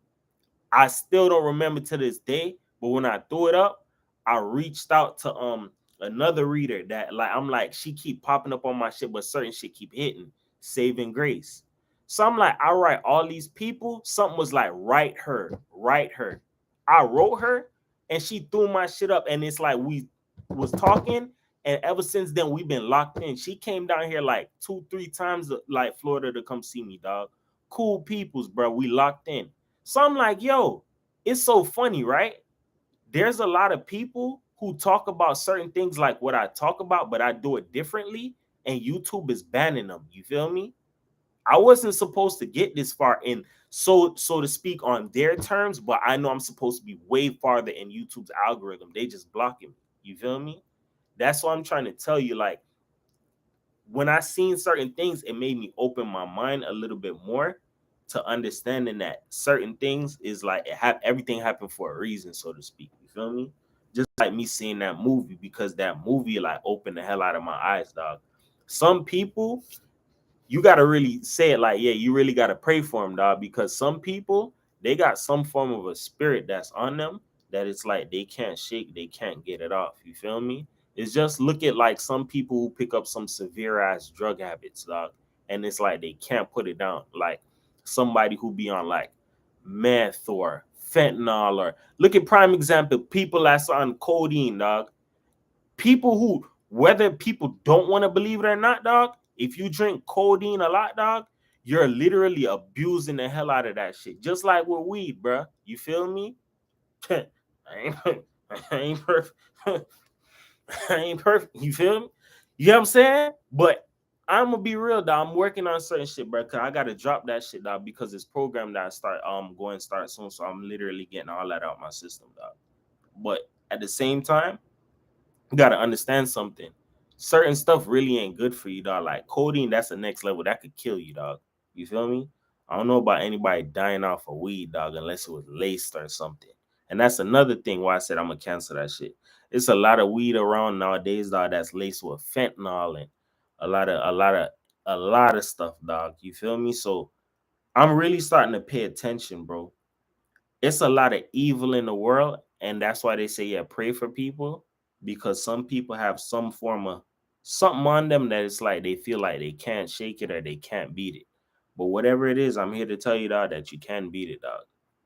I still don't remember to this day, but when I threw it up, I reached out to another reader that like I'm like, she keep popping up on my shit, but certain shit keep hitting, saving grace. So I'm like, I write all these people. Something was like, write her, write her. I wrote her and she threw my shit up, and it's like we was talking, and ever since then we've been locked in. She came down here like 2, 3 times, like Florida, to come see me, dog. Cool peoples, bro. We locked in. So I'm like, yo, it's so funny, right? There's a lot of people who talk about certain things like what I talk about, but I do it differently, and YouTube is banning them. You feel me? I wasn't supposed to get this far in, so to speak, on their terms, but I know I'm supposed to be way farther in YouTube's algorithm. They just blocking me. You feel me? That's what I'm trying to tell you. Like, when I seen certain things, it made me open my mind a little bit more to understanding that certain things is like everything happened for a reason, so to speak. You feel me? Just like me seeing that movie, because that movie like opened the hell out of my eyes, dog. Some people, you got to really say it like, yeah, you really got to pray for them, dog, because some people, they got some form of a spirit that's on them that it's like they can't shake, they can't get it off. You feel me? It's just look at like some people who pick up some severe ass drug habits, dog, and it's like they can't put it down. Like somebody who be on like meth or fentanyl, or look at prime example, people that's on codeine, dog. People who, whether people don't want to believe it or not, dog, if you drink codeine a lot, dog, you're literally abusing the hell out of that shit. Just like with weed, bro. You feel me? I ain't, I ain't perfect. I ain't perfect. You feel me? You know what I'm saying? But I'm gonna be real, dog. I'm working on certain shit, bro. Cause I gotta drop that shit, dog. Because this program that I start, going to start soon. So I'm literally getting all that out my system, dog. But at the same time, you gotta understand something. Certain stuff really ain't good for you, dog. Like codeine, that's the next level. That could kill you, dog. You feel me? I don't know about anybody dying off of weed, dog, unless it was laced or something. And that's another thing why I said I'm gonna cancel that shit. It's a lot of weed around nowadays, dog, that's laced with fentanyl and a lot of stuff, dog. You feel me? So I'm really starting to pay attention, bro. It's a lot of evil in the world, and that's why they say, yeah, pray for people, because some people have some form of something on them that it's like they feel like they can't shake it or they can't beat it. But whatever it is, I'm here to tell you, dog, that you can beat it, dog.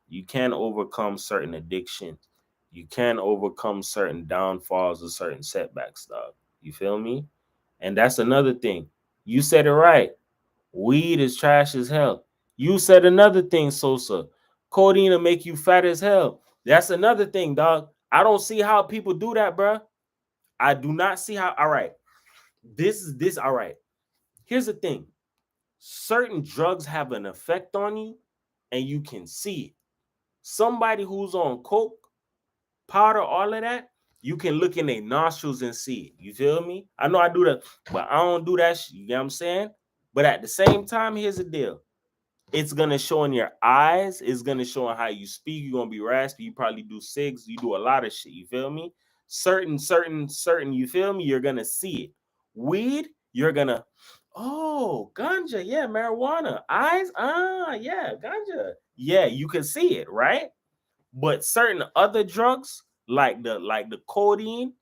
You can overcome certain addictions. You can overcome certain downfalls or certain setbacks, dog. You feel me? And that's another thing. You said it right. Weed is trash as hell. You said another thing, Sosa. Codeine will make you fat as hell. That's another thing, dog. I don't see how people do that, bro. I do not see how. All right. This is this. All right. Here's the thing. Certain drugs have an effect on you, and you can see it. Somebody who's on coke, powder, all of that, you can look in their nostrils and see it. You feel me? I know I do that, but I don't do that shit. You get what I'm saying? But at the same time, here's the deal. It's gonna show in your eyes. It's gonna show in how you speak. You're gonna be raspy. You probably do SIGs. You do a lot of shit. You feel me? Certain. You feel me? You're gonna see it. Weed, you're gonna. Oh, ganja. Yeah, marijuana. Eyes. Ah, yeah, ganja. Yeah, you can see it, right? But certain other drugs, like the codeine,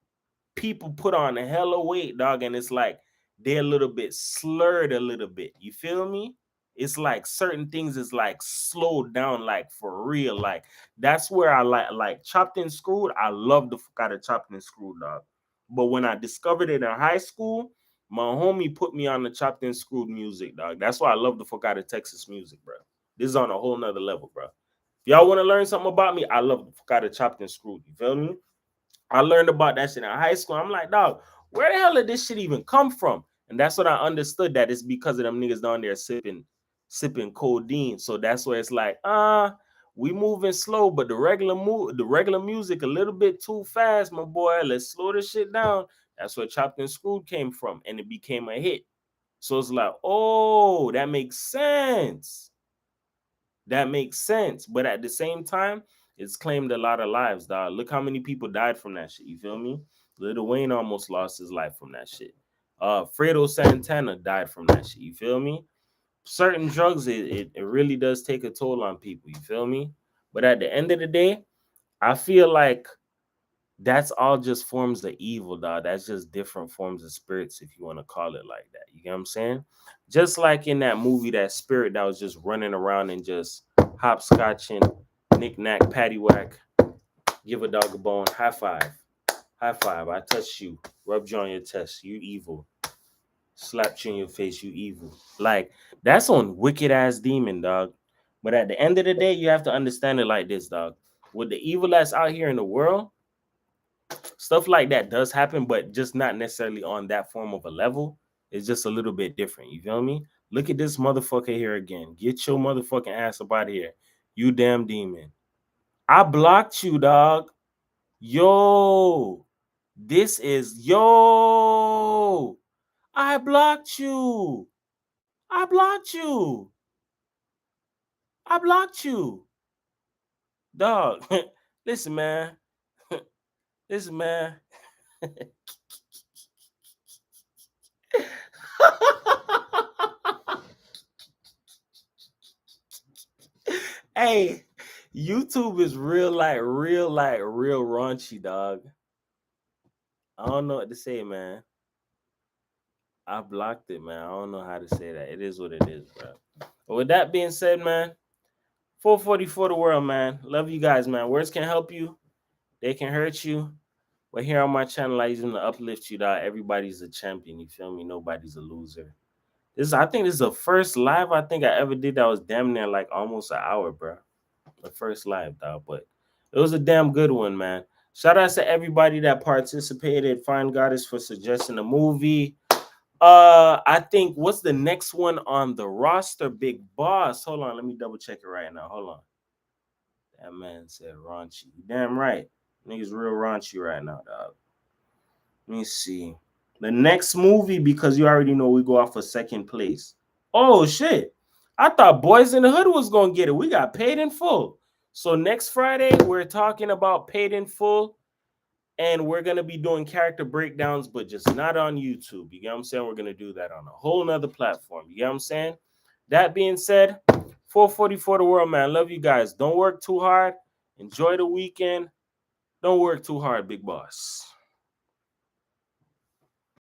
people put on a hella weight, dog, and it's like they're a little bit slurred a little bit. You feel me? It's like certain things is like slowed down, like for real. Like that's where I like chopped and screwed. I love the fuck out of chopped and screwed, dog. But when I discovered it in high school, my homie put me on the chopped and screwed music, dog. That's why I love the fuck out of Texas music, bro. This is on a whole nother level, bro. If y'all want to learn something about me, I love the fuck out of chopped and screwed. You feel me? I learned about that shit in high school. I'm like, dog, where the hell did this shit even come from? And that's what I understood, that it's because of them niggas down there sipping codeine. So that's where it's like, we moving slow, but the regular music a little bit too fast, my boy. Let's slow this shit down. That's where Chopped and Screwed came from, and it became a hit. So it's like, oh, that makes sense. That makes sense. But at the same time, it's claimed a lot of lives, dog. Look how many people died from that shit. You feel me? Lil Wayne almost lost his life from that shit. Fredo Santana died from that shit. You feel me? Certain drugs, it really does take a toll on people. You feel me? But at the end of the day, I feel like that's all just forms of evil, dog. That's just different forms of spirits, if you want to call it like that. You get what I'm saying? Just like in that movie, that spirit that was just running around and just hopscotching, knick knack, paddywhack, give a dog a bone, high five, high five. I touched you, rubbed you on your chest, you evil, slapped you in your face, you evil. Like that's on wicked ass demon, dog. But at the end of the day, you have to understand it like this, dog. With the evil that's out here in the world, stuff like that does happen, but just not necessarily on that form of a level. It's just a little bit different. You feel me? Look at this motherfucker here again. Get your motherfucking ass up out of here. You damn demon. I blocked you, dog. Yo. This is yo. I blocked you. I blocked you. I blocked you. Dog. Listen, man. Listen, man. Hey, YouTube is real raunchy, dog. I don't know what to say, man. I blocked it, man. I don't know how to say that. It is what it is, bro. But with that being said, man, 444 the world, man. Love you guys, man. Words can help you, they can hurt you. But here on my channel, I use them to uplift you, dog. Everybody's a champion. You feel me? Nobody's a loser. I think this is the first live I think I ever did that was damn near like almost an hour, bro. The first live, dog. But it was a damn good one, man. Shout out to everybody that participated. Fine Goddess for suggesting a movie. I think what's the next one on the roster? Big Boss. Hold on, let me double check it right now. Hold on. That man said raunchy. Damn right. Niggas real raunchy right now, dog. Let me see. The next movie, because you already know we go off for second place. Oh shit. I thought Boys in the Hood was gonna get it. We got Paid in Full. So next Friday, we're talking about Paid in Full. And we're gonna be doing character breakdowns, but just not on YouTube. You get what I'm saying? We're gonna do that on a whole nother platform. You get what I'm saying? That being said, 444 the world, man. Love you guys. Don't work too hard. Enjoy the weekend. Don't work too hard, big boss.